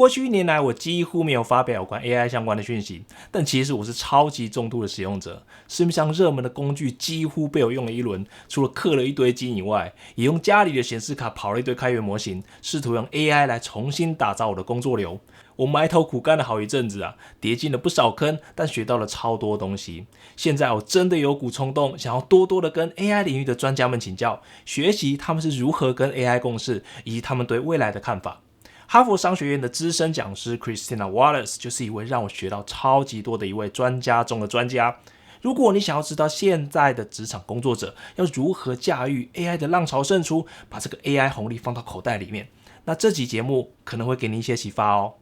过去1年来，我几乎没有发表有关 AI 相关的讯息，但其实我是超级重度的使用者。市面上热门的工具几乎被我用了一轮，除了氪了一堆金以外，也用家里的显示卡跑了一堆开源模型，试图用 AI 来重新打造我的工作流。我埋头苦干了好一阵子啊，跌进了不少坑，但学到了超多东西。现在我真的有股冲动，想要多多的跟 AI 领域的专家们请教，学习他们是如何跟 AI 共事，以及他们对未来的看法。哈佛商学院的资深讲师 Christina Wallace 就是一位让我学到超级多的一位专家中的专家。如果你想要知道现在的职场工作者要如何驾驭 AI 的浪潮胜出，把这个 AI 红利放到口袋里面，那这集节目可能会给你一些启发哦。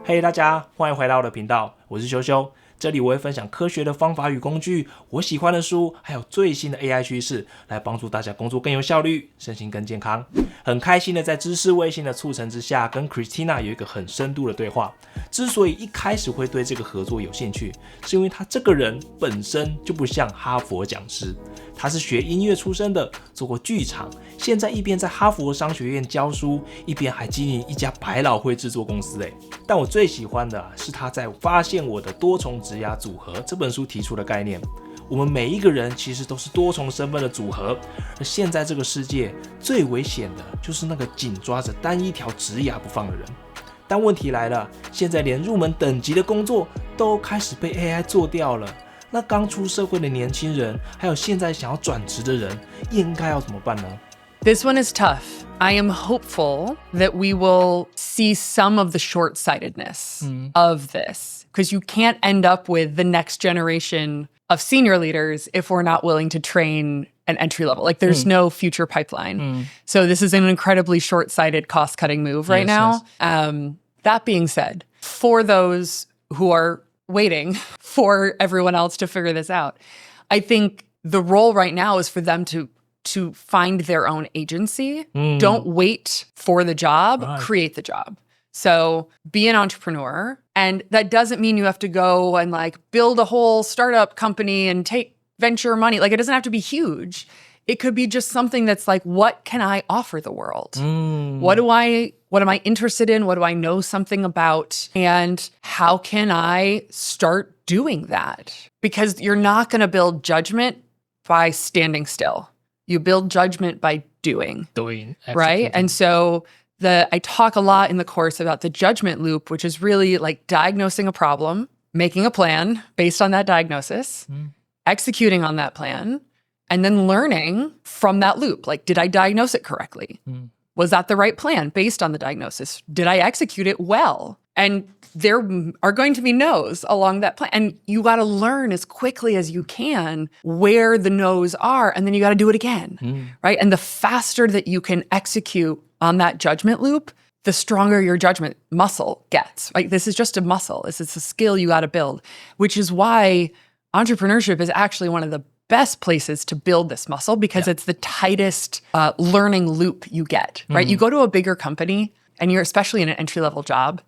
嘿，大家欢迎回到我的频道，我是修修。这里我会分享科学的方法与工具，我喜欢的书，还有最新的 AI 趋势，来帮助大家工作更有效率，身心更健康。很开心的在知识卫星的促成之下，跟 Christina 有一个很深度的对话。之所以一开始会对这个合作有兴趣，是因为他这个人本身就不像哈佛讲师，他是学音乐出身的，做过剧场，现在一边在哈佛商学院教书，一边还经营一家百老汇制作公司。但我最喜欢的是他在《发现我的多重职涯组合》这本书提出的概念。我们每一个人其实都是多重身份的组合，而现在这个世界最危险的就是那个紧抓着单一条职涯不放的人。但问题来了，现在连入门等级的工作都开始被 AI 做掉了，那刚出社会的年轻人，还有现在想要转职的人，应该要怎么办呢？ This one is tough. I am hopeful that we will see some of the short-sightedness of this, because you can't end up with the next generation of senior leaders if we're not willing to train an entry level. Like there's no future pipeline. So this is an incredibly short-sighted cost-cutting move right now. Yes. That being said, for those who are waiting for everyone else to figure this out, I think the role right now is for them to find their own agency. Don't wait for the job, create the job. So be an entrepreneur. And that doesn't mean you have to go and like build a whole startup company and take venture money. Like it doesn't have to be huge. It could be just something that's like, what can I offer the world? What am I interested in? What do I know something about? And how can I start doing that? Because you're not going to build judgment by standing still. You build judgment by doing. Right? And so I talk a lot in the course about the judgment loop, which is really like diagnosing a problem, making a plan based on that diagnosis, executing on that plan, and then learning from that loop. Like, did I diagnose it correctly? Was that the right plan based on the diagnosis? Did I execute it well? And there are going to be no's along that plan. And you got to learn as quickly as you can where the no's are, and then you got to do it again, right? And the faster that you can execute on that judgment loop, the stronger your judgment muscle gets. Like this is just a muscle. It's a skill you got to build, which is why entrepreneurship is actually one of the best places to build this muscle, because it's the tightest learning loop you get, right? You go to a bigger company and you're especially in an entry-level job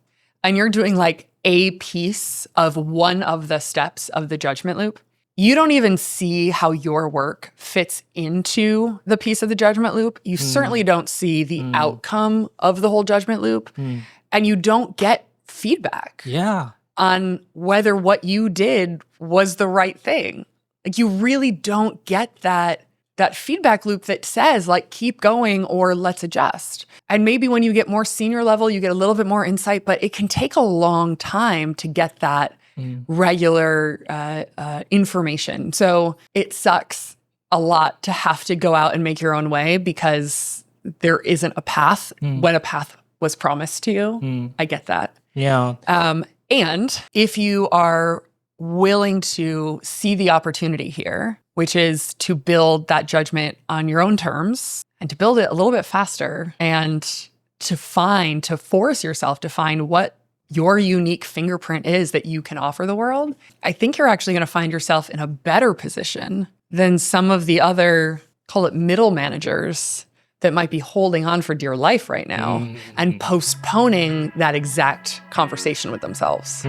and you're doing like a piece of one of the steps of the judgment loop. You don't even see how your work fits into the piece of the judgment loop. You certainly don't see the outcome of the whole judgment loop. And you don't get feedback on whether what you did was the right thing. Like you really don't get that feedback loop that says like, keep going or let's adjust. And maybe when you get more senior level, you get a little bit more insight, but it can take a long time to get that regular information. So it sucks a lot to have to go out and make your own way because there isn't a path when a path was promised to you. I get that. Yeah. And if you are willing to see the opportunity here, which is to build that judgment on your own terms and to build it a little bit faster and to force yourself to find what your unique fingerprint is that you can offer the world, I think you're actually going to find yourself in a better position than some of the other, call it middle managers, that might be holding on for dear life right now and postponing that exact conversation with themselves.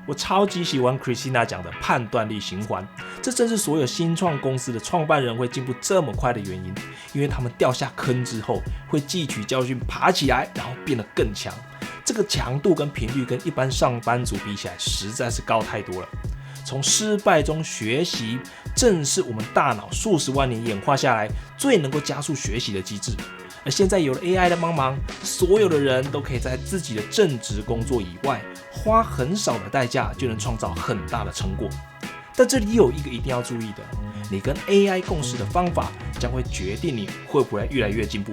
我超级喜欢 Christina 讲的判断力循环，这正是所有新创公司的创办人会进步这么快的原因，因为他们掉下坑之后会汲取教训，爬起来，然后变得更强。这个强度跟频率跟一般上班族比起来实在是高太多了。从失败中学习，正是我们大脑数十万年演化下来最能够加速学习的机制。而现在有了 AI 的帮忙，所有的人都可以在自己的正职工作以外，花很少的代价就能创造很大的成果。但这里有一个一定要注意的，你跟 AI 共识的方法将会决定你会不会越来越进步。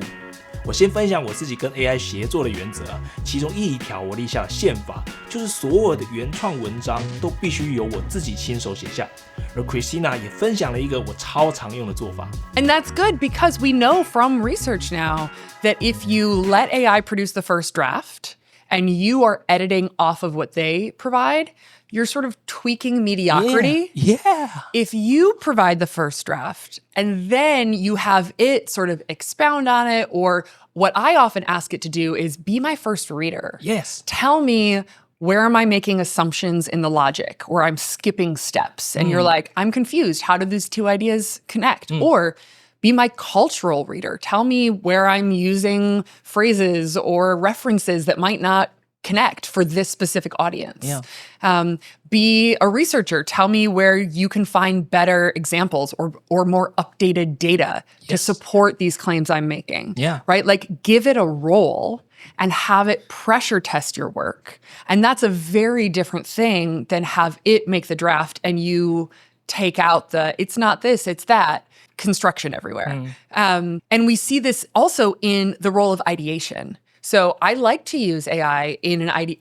我先分享我自己跟 AI 协作的原则，其中一条我立下了宪法，就是所有的原创文章都必须由我自己亲手写下。而 Christina 也分享了一个我超常用的做法。And that's good because we know from research now that if you let AI produce the first draft and you are editing off of what they provide, you're sort of tweaking mediocrity. Yeah. If you provide the first draft and then you have it sort of expound on it, or what I often ask it to do is be my first reader. Yes. Tell me, where am I making assumptions in the logic, or I'm skipping steps? And you're like, I'm confused. How do these two ideas connect? Or be my cultural reader. Tell me where I'm using phrases or references that might not connect for this specific audience. Yeah. Be a researcher. Tell me where you can find better examples or more updated data to support these claims I'm making. Yeah. Right? Like, give it a role and have it pressure test your work. And that's a very different thing than have it make the draft and you take out the, it's not this, it's that, construction everywhere. And we see this also in the role of ideation. So I like to use AI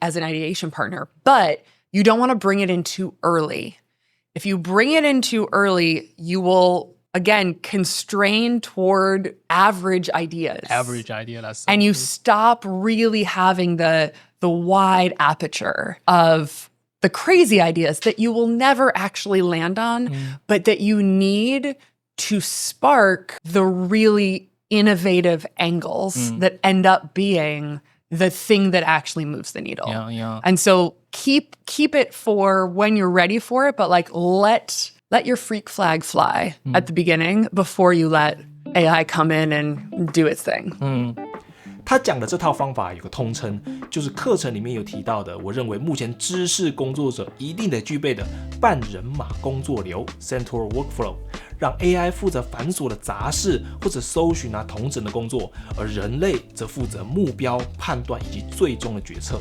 as an ideation partner, but you don't want to bring it in too early. If you bring it in too early, you will, again, constrain toward average ideas. Average idea, that's so and you true. stop really having the wide aperture of the crazy ideas that you will never actually land on, but that you need to spark the really innovative angles that end up being the thing that actually moves the needle. Yeah. And so keep it for when you're ready for it, but like let your freak flag fly at the beginning before you let AI come in and do its thing. 他讲的这套方法有个通称，就是课程里面有提到的，我认为目前知识工作者一定得具备的半人马工作流 （Central Workflow）， 让 AI 负责繁琐的杂事或者搜寻统整的工作，而人类则负责目标判断以及最终的决策。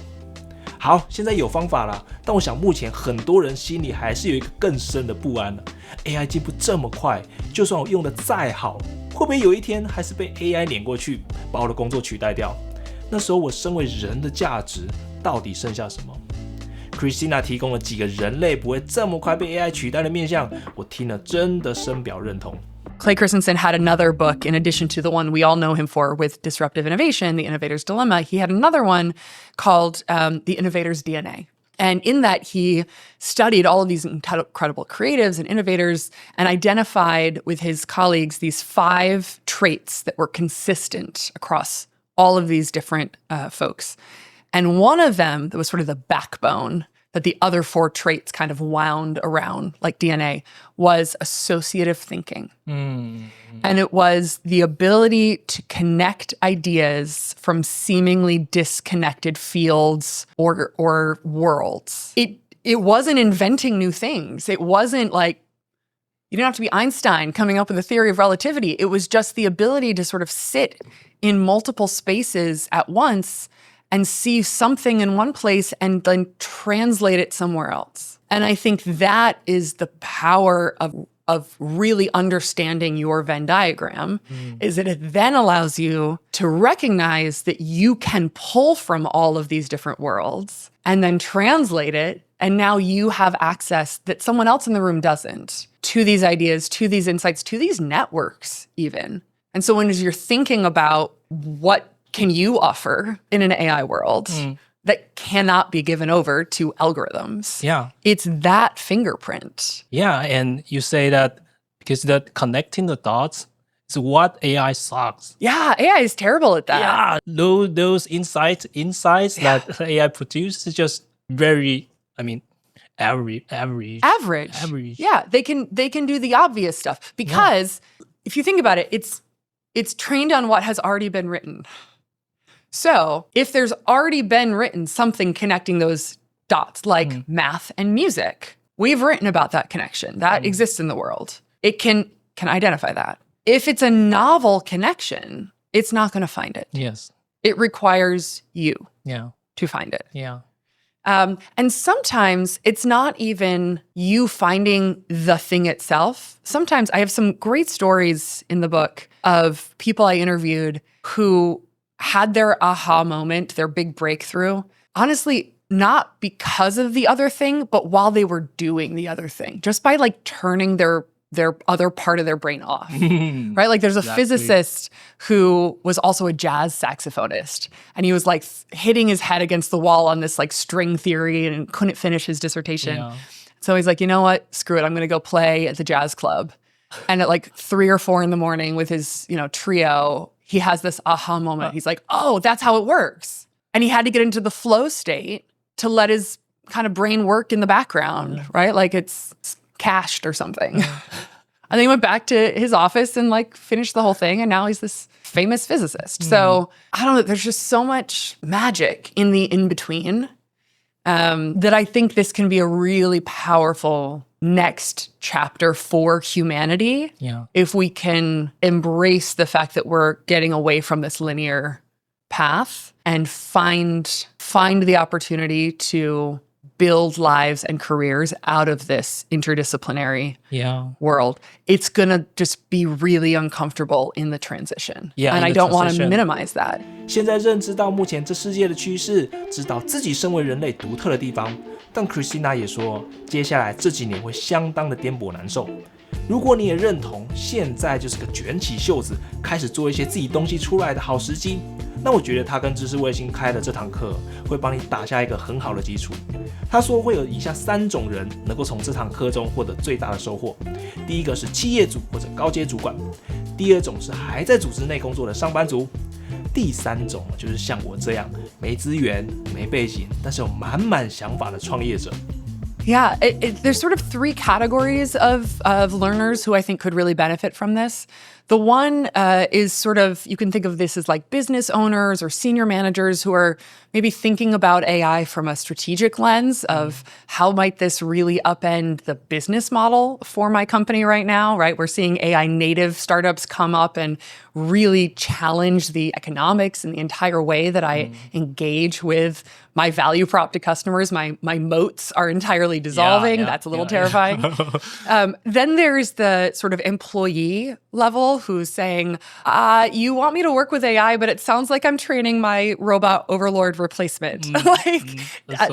好，现在有方法了，但我想目前很多人心里还是有一个更深的不安。AI 进步这么快，就算我用的再好，会不会有一天还是被 AI 碾过去，把我的工作取代掉？那时候我身为人的价值到底剩下什么？ Christina 提供了几个人类不会这么快被 AI 取代的面向，我听了真的深表认同。Clay Christensen had another book in addition to the one we all know him for with Disruptive Innovation, The Innovator's Dilemma. He had another one called The Innovator's DNA. And in that, he studied all of these incredible creatives and innovators and identified with his colleagues these 5 traits that were consistent across all of these different folks. And one of them that was sort of the backbone that the other 4 traits kind of wound around like DNA was associative thinking. And it was the ability to connect ideas from seemingly disconnected fields or worlds. It wasn't inventing new things. It wasn't like, you didn't have to be Einstein coming up with a theory of relativity. It was just the ability to sort of sit in multiple spaces at once and see something in one place and then translate it somewhere else. And I think that is the power of really understanding your Venn diagram, is that it then allows you to recognize that you can pull from all of these different worlds and then translate it. And now you have access that someone else in the room doesn't to these ideas, to these insights, to these networks even. And so when you're thinking about what can you offer in an AI world that cannot be given over to algorithms? Yeah. It's that fingerprint. Yeah, and you say that because that connecting the dots is what AI sucks. Yeah, AI is terrible at that. Yeah, those insights that AI produces is just very, average. Yeah, they can do the obvious stuff because if you think about it, it's trained on what has already been written. So if there's already been written something connecting those dots, like math and music, we've written about that connection. That exists in the world. It can identify that. If it's a novel connection, it's not going to find it. Yes. It requires you to find it. Yeah. And sometimes it's not even you finding the thing itself. Sometimes I have some great stories in the book of people I interviewed who had their aha moment, their big breakthrough, honestly, not because of the other thing, but while they were doing the other thing, just by like turning their other part of their brain off, right? Like there's a physicist who was also a jazz saxophonist, and he was like hitting his head against the wall on this like string theory and couldn't finish his dissertation. Yeah. So he's like, you know what? Screw it. I'm going to go play at the jazz club. And at like 3 or 4 in the morning with his, trio, he has this aha moment. He's like, oh, that's how it works. And he had to get into the flow state to let his kind of brain work in the background, right? Like it's cached or something. And then he went back to his office and like finished the whole thing. And now he's this famous physicist. So I don't know, there's just so much magic in the in-between that I think this can be a really powerful next chapter for humanity. Yeah. If we can embrace the fact that we're getting away from this linear path and find the opportunity to build lives and careers out of this interdisciplinary world. It's going to just be really uncomfortable in the transition. And I don't want to minimize that. 现在认知到目前这世界的趋势，知道自己身为人类独特的地方，但 Christina 也说，接下来这几年会相当的颠簸难受。如果你也认同现在就是个卷起袖子开始做一些自己东西出来的好时机，那我觉得他跟知识卫星开的这堂课会帮你打下一个很好的基础。他说会有以下3种人能够从这堂课中获得最大的收获。第一个是企业主或者高阶主管，第二种是还在组织内工作的上班族，第3种就是像我这样没资源、没背景，但是有满满想法的创业者。Yeah, there's sort of 3 categories of learners who I think could really benefit from this. The one is sort of, you can think of this as like business owners or senior managers who are maybe thinking about AI from a strategic lens of how might this really upend the business model for my company right now, right? We're seeing AI native startups come up and really challenge the economics and the entire way that I engage with my value prop to customers. My moats are entirely dissolving. That's a little terrifying. Then there's the sort of employee level who's saying, you want me to work with AI, but it sounds like I'm training my robot overlord replacement.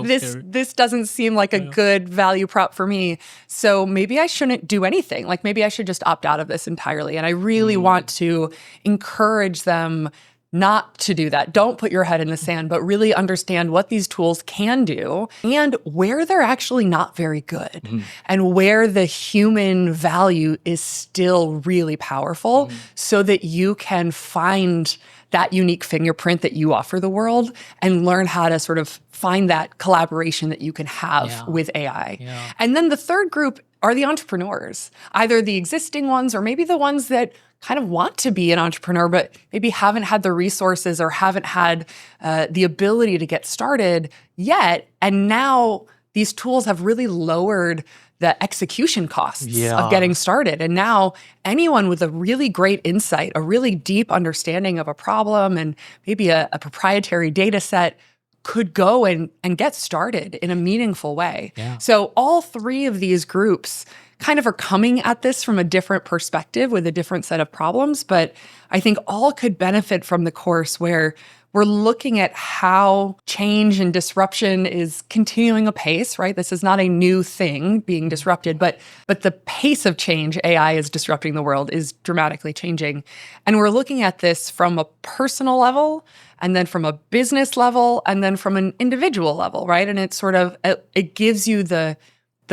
This doesn't seem like a good value prop for me. So maybe I shouldn't do anything. Like maybe I should just opt out of this entirely. And I really want to encourage them not to do that. Don't put your head in the sand, but really understand what these tools can do and where they're actually not very good and where the human value is still really powerful so that you can find that unique fingerprint that you offer the world and learn how to sort of find that collaboration that you can have with AI. And then the third group are the entrepreneurs, either the existing ones or maybe the ones that kind of want to be an entrepreneur, but maybe haven't had the resources or haven't had the ability to get started yet. And now these tools have really lowered the execution costs of getting started. And now anyone with a really great insight, a really deep understanding of a problem and maybe a proprietary data set could go and get started in a meaningful way. So all 3 of these groups kind of are coming at this from a different perspective with a different set of problems, but I think all could benefit from the course where we're looking at how change and disruption is continuing apace, right? This is not a new thing being disrupted, but the pace of change AI is disrupting the world is dramatically changing. And we're looking at this from a personal level, and then from a business level, and then from an individual level, right? And it's sort of, it gives you the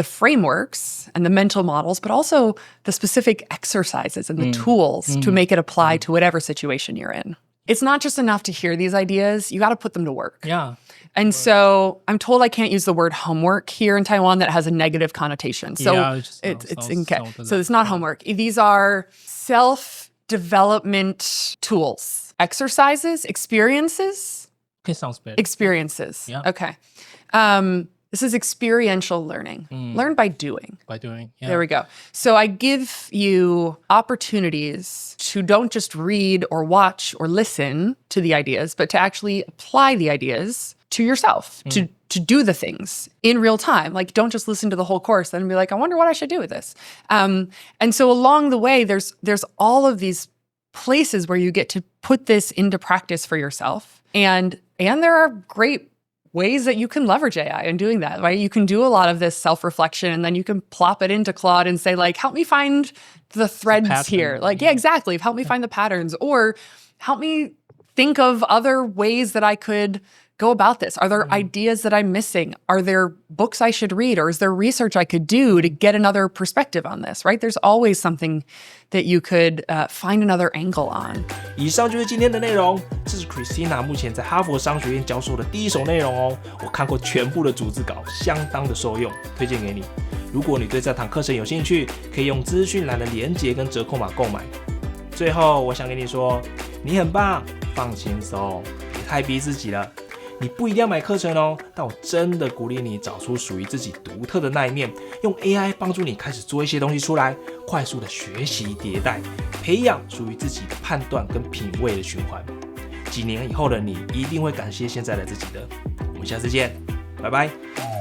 frameworks and the mental models, but also the specific exercises and the tools to make it apply to whatever situation you're in. it's not just enough to hear these ideas. You got to put them to work. Yeah. And so I'm told I can't use the word homework here in Taiwan. That has a negative connotation. So it's okay. So it's not homework. These are self-development tools, exercises, experiences. Okay, sounds better. Experiences. Yeah. Okay. This is experiential learning. Learn by doing. By doing, yeah. There we go. So I give you opportunities to don't just read or watch or listen to the ideas, but to actually apply the ideas to yourself, to do the things in real time. Like, don't just listen to the whole course and be like, I wonder what I should do with this. And so along the way, there's all of these places where you get to put this into practice for yourself. And there are great ways that you can leverage AI in doing that, right? You can do a lot of this self-reflection, and then you can plop it into Claude and say, like, help me find the threads here. Like, yeah, exactly. Help me find the patterns, or help me think of other ways that I could go about this. Are there ideas that I'm missing? Are there books I should read? Or is there research I could do to get another perspective on this, right? There's always something that you could find another angle on. 以上就是今天的内容，这是 Christina 目前在哈佛商学院教授的第一手内容哦。我看过全部的逐字稿，相当的受用，推荐给你。如果你对这堂课程有兴趣，可以用资讯栏的连结跟折扣码购买。最后，我想跟你说，你很棒，放轻松，别太逼自己了。你不一定要买课程哦，但我真的鼓励你找出属于自己独特的那一面，用 AI 帮助你开始做一些东西出来，快速的学习迭代，培养属于自己的判断跟品味的循环。几年以后的你一定会感谢现在的自己的。我们下次见，拜拜。